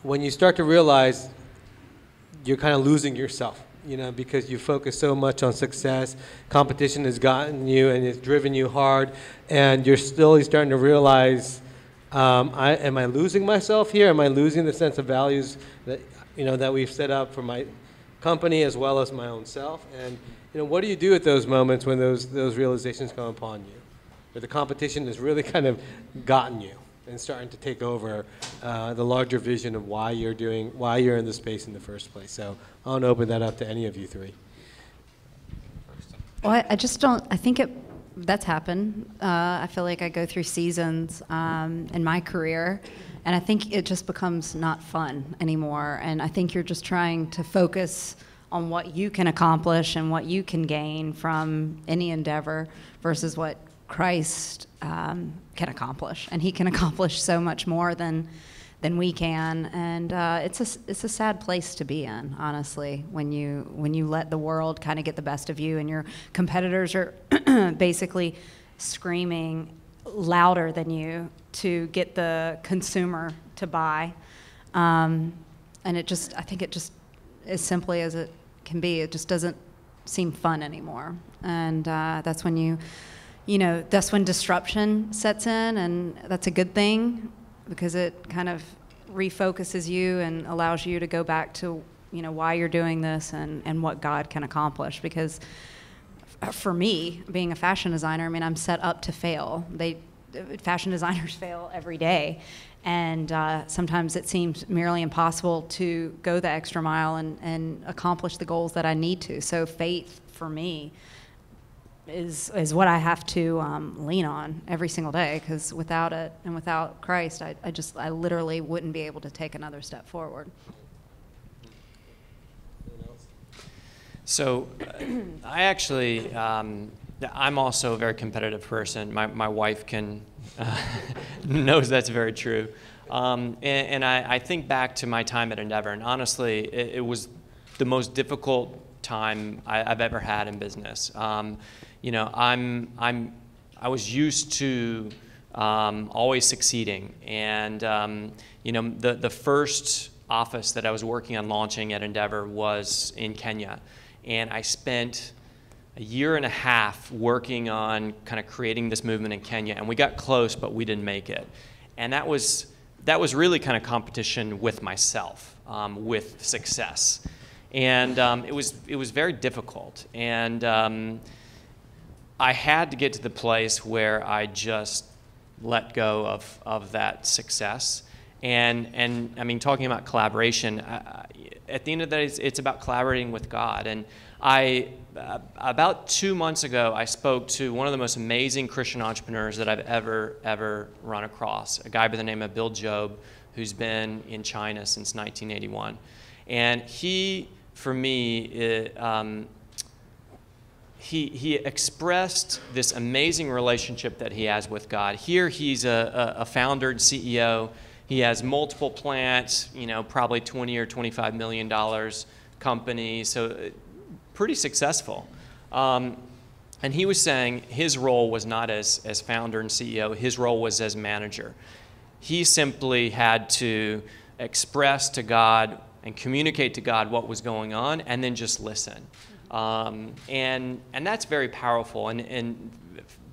when you start to realize you're kind of losing yourself, because you focus so much on success, competition has gotten you and it's driven you hard, and you're slowly starting to realize, am I losing myself here? Am I losing the sense of values that that we've set up for my company as well as my own self? And what do you do at those moments when those realizations come upon you, where the competition has really kind of gotten you and starting to take over the larger vision of why you're in the space in the first place? So I want to open that up to any of you three. Well, I just don't. I think that's happened. I feel like I go through seasons in my career, and I think it just becomes not fun anymore. And I think you're just trying to focus on what you can accomplish and what you can gain from any endeavor versus what Christ can accomplish, and he can accomplish so much more than we can, and it's a sad place to be in, honestly, when you let the world kind of get the best of you, and your competitors are basically screaming louder than you to get the consumer to buy, and I think it just, as simply as it can be, it just doesn't seem fun anymore, and that's when that's when disruption sets in, and that's a good thing because it kind of refocuses you and allows you to go back to, why you're doing this and what God can accomplish. Because for me, being a fashion designer, I'm set up to fail. Fashion designers fail every day. And sometimes it seems merely impossible to go the extra mile and accomplish the goals that I need to. So faith, for me, is what I have to lean on every single day, because without it and without Christ, I literally wouldn't be able to take another step forward. So I actually, I'm also a very competitive person. My wife knows that's very true. And I think back to my time at Endeavor, and honestly, it was the most difficult time I've ever had in business. I was used to always succeeding, and the first office that I was working on launching at Endeavor was in Kenya, and I spent a year and a half working on kind of creating this movement in Kenya, and we got close, but we didn't make it, and that was really kind of competition with myself, with success, and it was very difficult, and I had to get to the place where I just let go of that success. And talking about collaboration, at the end of the day, it's about collaborating with God. And about 2 months ago, I spoke to one of the most amazing Christian entrepreneurs that I've ever run across, a guy by the name of Bill Job, who's been in China since 1981. And he, for me, he expressed this amazing relationship that he has with God. Here he's a founder and CEO. He has multiple plants, probably $20 or $25 million company, so pretty successful. And he was saying his role was not as founder and CEO, his role was as manager. He simply had to express to God and communicate to God what was going on, and then just listen. And that's very powerful, and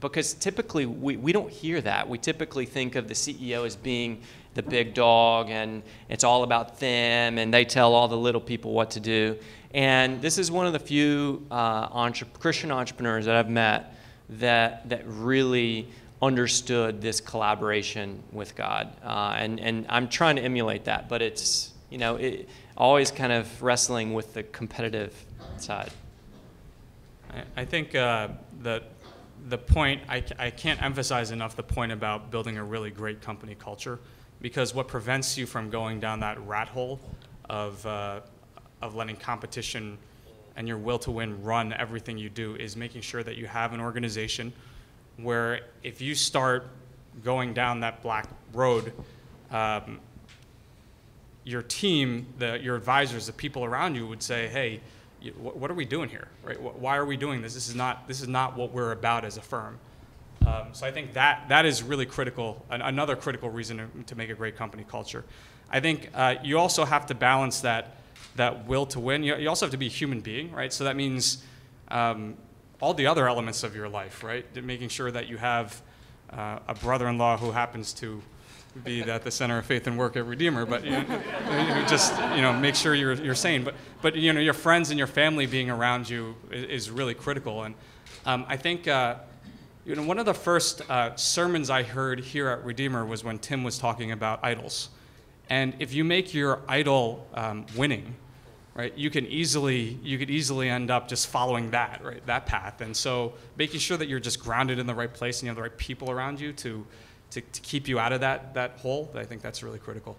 because typically we don't hear that. We typically think of the CEO as being the big dog, and it's all about them, and they tell all the little people what to do. And this is one of the few Christian entrepreneurs that I've met that really understood this collaboration with God, and I'm trying to emulate that, but it's always kind of wrestling with the competitive side. I think the point, I can't emphasize enough the point about building a really great company culture, because what prevents you from going down that rat hole of letting competition and your will to win run everything you do is making sure that you have an organization where if you start going down that black road, your team, your advisors, the people around you would say, hey, what are we doing here? Right? Why are we doing this? This is not what we're about as a firm. So I think that is really critical, another critical reason to make a great company culture. I think you also have to balance that will to win. You also have to be a human being, right? So that means all the other elements of your life, right? Making sure that you have a brother-in-law who happens to be at the center of faith and work at Redeemer, but just make sure you're sane. But your friends and your family being around you is really critical. And I think one of the first sermons I heard here at Redeemer was when Tim was talking about idols. And if you make your idol winning, right, you could easily end up just following that path. And so making sure that you're just grounded in the right place and you have the right people around you to keep you out of that hole, I think that's really critical.